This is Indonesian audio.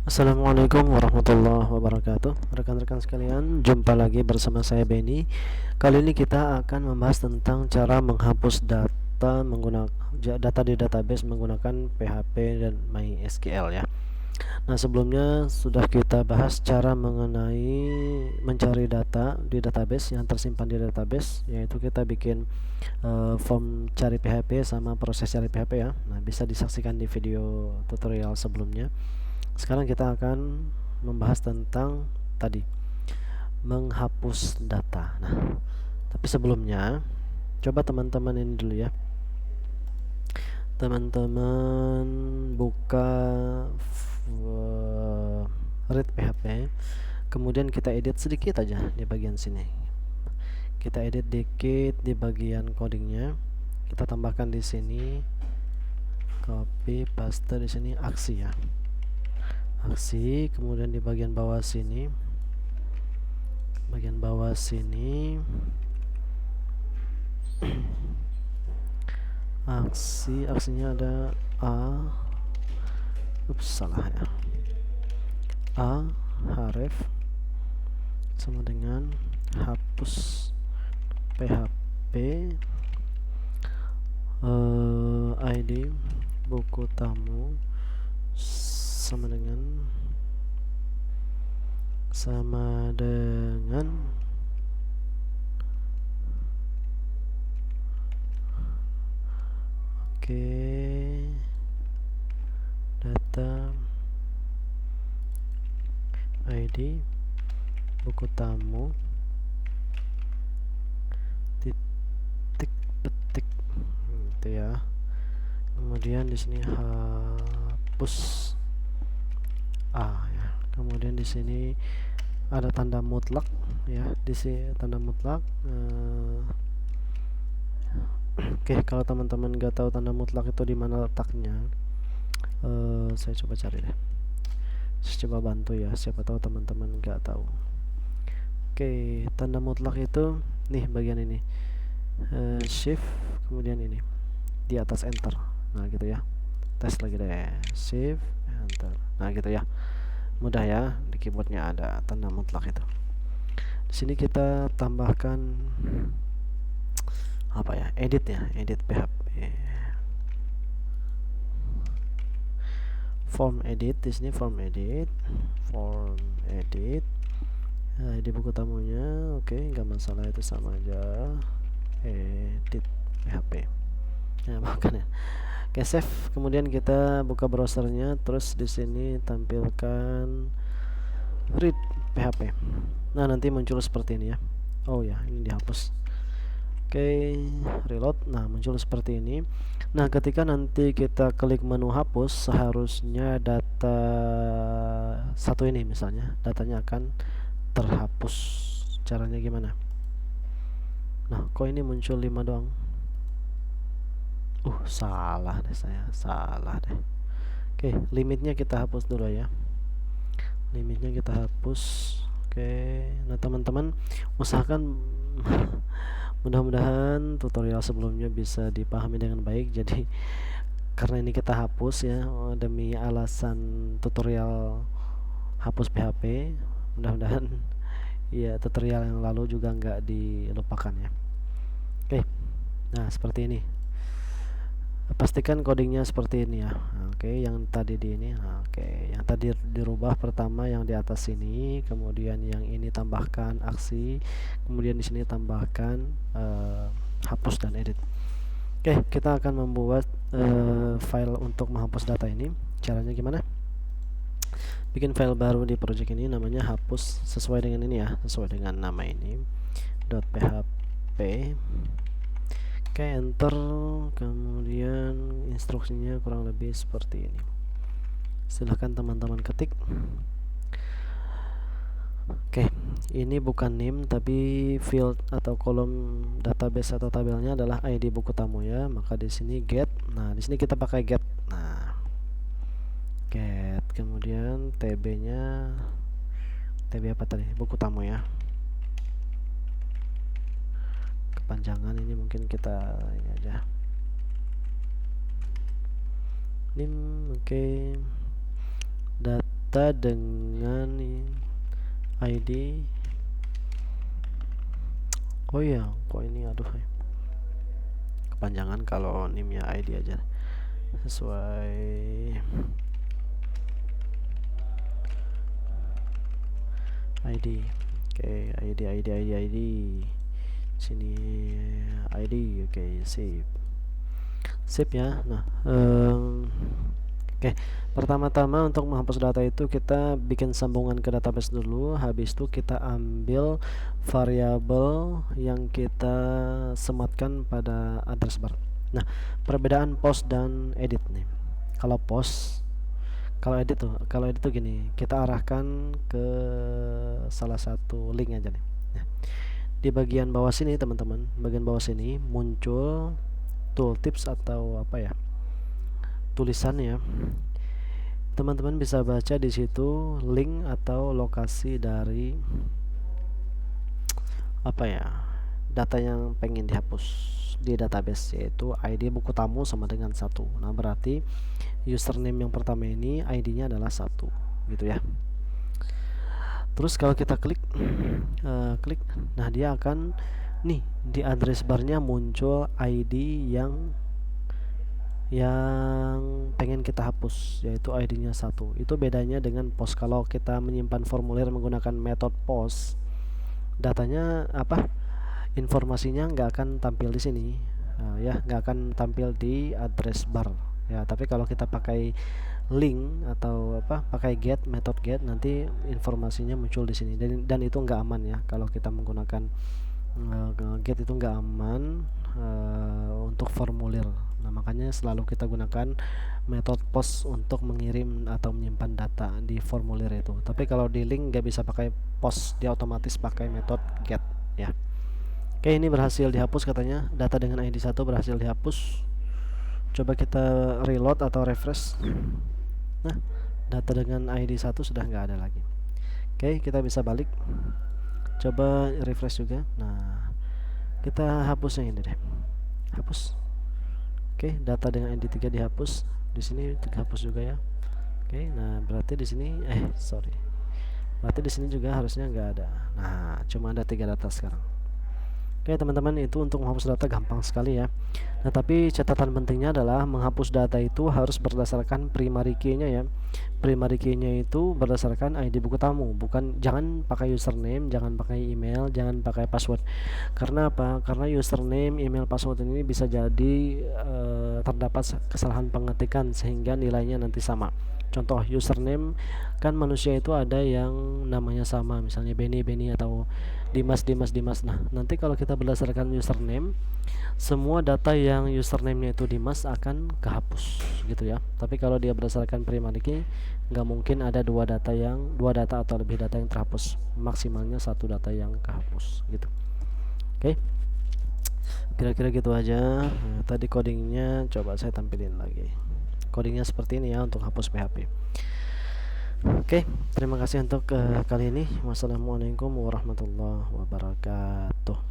Assalamualaikum warahmatullahi wabarakatuh. Rekan-rekan sekalian, jumpa lagi bersama saya Benny. Kali ini kita akan membahas tentang cara menghapus data menggunakan data di database menggunakan PHP dan MySQL ya. Nah, sebelumnya sudah kita bahas cara mengenai mencari data di database yang tersimpan di database, yaitu kita bikin form cari PHP sama proses cari PHP ya. Nah, bisa disaksikan di video tutorial sebelumnya. Sekarang kita akan membahas tentang tadi menghapus data. Nah, tapi sebelumnya coba teman-teman ini dulu ya. Teman-teman buka read PHP, kemudian kita edit sedikit aja di bagian sini. Kita edit dikit di bagian codingnya. Kita tambahkan di sini, copy paste di sini aksi ya. Aksi, kemudian di bagian bawah sini aksinya ada salah ya, href sama dengan hapus PHP, ID buku tamu sama dengan data ID buku tamu titik petik gitu ya. Kemudian di sini hapus ya. Kemudian di sini ada tanda mutlak ya, di sini tanda mutlak. Oke, kalau teman-teman nggak tahu tanda mutlak itu di mana letaknya, saya coba cari deh. Saya coba bantu ya, siapa tahu teman-teman nggak tahu. Oke, tanda mutlak itu nih bagian ini, shift kemudian ini di atas enter. Nah gitu ya, tes lagi deh, shift enter. Nah gitu ya, mudah ya, di keyboardnya ada tanda mutlak itu. Di sini kita tambahkan apa ya, edit PHP, form edit. Di sini form edit di buku tamunya. Oke, nggak masalah, itu sama aja, edit PHP ya, makanya. Oke, save. Kemudian kita buka browsernya, terus di sini tampilkan read PHP. Nah, nanti muncul seperti ini ya. Oh ya, ini dihapus. Oke, reload. Nah, muncul seperti ini. Nah, ketika nanti kita klik menu hapus, seharusnya data satu ini misalnya, datanya akan terhapus. Caranya gimana? Nah, kok ini muncul 5 doang? Salah deh, saya salah deh. Oke, limitnya kita hapus dulu ya. Limitnya kita hapus. Oke, nah teman-teman usahakan mudah-mudahan tutorial sebelumnya bisa dipahami dengan baik. Jadi karena ini kita hapus ya, demi alasan tutorial hapus PHP, mudah-mudahan ya tutorial yang lalu juga nggak dilupakan ya. Oke, nah seperti ini, pastikan codingnya seperti ini ya. Oke, yang tadi di ini. Oke, yang tadi dirubah pertama yang di atas sini, kemudian yang ini tambahkan aksi, kemudian di sini tambahkan hapus dan edit. Oke, kita akan membuat file untuk menghapus data ini. Caranya gimana? Bikin file baru di project ini, namanya hapus, sesuai dengan ini ya, sesuai dengan nama ini, .php. Oke, enter. Kemudian instruksinya kurang lebih seperti ini, silahkan teman-teman ketik. Oke, ini bukan name tapi field atau kolom database atau tabelnya adalah ID buku tamu ya, maka di sini get. Nah, di sini kita pakai get. Nah, get, kemudian tb-nya, tb apa tadi, buku tamu ya, kepanjangan ini mungkin kita ini aja, nim. Oke, data dengan ID. Oh iya, kok ini aduh kepanjangan kalau nimnya ID aja sesuai ID. Oke, ID sini ID. Oke, sip ya. Nah, oke, pertama-tama untuk menghapus data itu kita bikin sambungan ke database dulu. Habis itu kita ambil variabel yang kita sematkan pada address bar. Nah, perbedaan post dan edit nih. Kalau post, kalau edit tuh gini, kita arahkan ke salah satu link aja nih. Nah, di bagian bawah sini teman-teman, bagian bawah sini muncul tooltips atau apa ya, tulisannya. Teman-teman bisa baca di situ link atau lokasi dari apa ya, data yang pengen dihapus di database, yaitu ID buku tamu sama dengan 1. Nah, berarti username yang pertama ini ID-nya adalah 1 gitu ya. Terus kalau kita klik, nah dia akan nih di address barnya muncul ID yang pengen kita hapus, yaitu ID-nya 1. Itu bedanya dengan post. Kalau kita menyimpan formulir menggunakan metode post, datanya apa, informasinya nggak akan tampil di sini, ya nggak akan tampil di address bar ya. Tapi kalau kita pakai link atau apa, pakai get, metode get, nanti informasinya muncul di sini, dan itu nggak aman ya. Kalau kita menggunakan get itu nggak aman untuk formulir. Nah, makanya selalu kita gunakan metode post untuk mengirim atau menyimpan data di formulir itu. Tapi kalau di link nggak bisa pakai post, dia otomatis pakai metode get ya. Oke, ini berhasil dihapus katanya, data dengan ID 1 berhasil dihapus. Coba kita reload atau refresh. Nah, data dengan ID 1 sudah nggak ada lagi. Oke, kita bisa balik, coba refresh juga. Nah, kita hapus yang ini deh, hapus. Oke, data dengan ID 3 dihapus, di sini dihapus juga ya. Oke, nah berarti di sini berarti di sini juga harusnya nggak ada. Nah, cuma ada 3 data sekarang. Oke teman-teman, itu untuk menghapus data gampang sekali ya. Nah, tapi catatan pentingnya adalah menghapus data itu harus berdasarkan primary key-nya ya. Primary key-nya itu berdasarkan ID buku tamu, jangan pakai username, jangan pakai email, jangan pakai password. Karena apa? Karena username, email, password ini bisa jadi terdapat kesalahan pengetikan sehingga nilainya nanti sama. Contoh username, kan manusia itu ada yang namanya sama, misalnya Benny atau Dimas. Nah, nanti kalau kita berdasarkan username, semua data yang username-nya itu Dimas akan kehapus gitu ya. Tapi kalau dia berdasarkan primary key, nggak mungkin ada dua data atau lebih data yang terhapus, maksimalnya 1 data yang kehapus gitu. Oke, kira-kira gitu aja. Nah, tadi codingnya coba saya tampilin lagi. Codingnya seperti ini ya untuk hapus PHP. Oke, terima kasih untuk kali ini. Wassalamualaikum warahmatullahi wabarakatuh.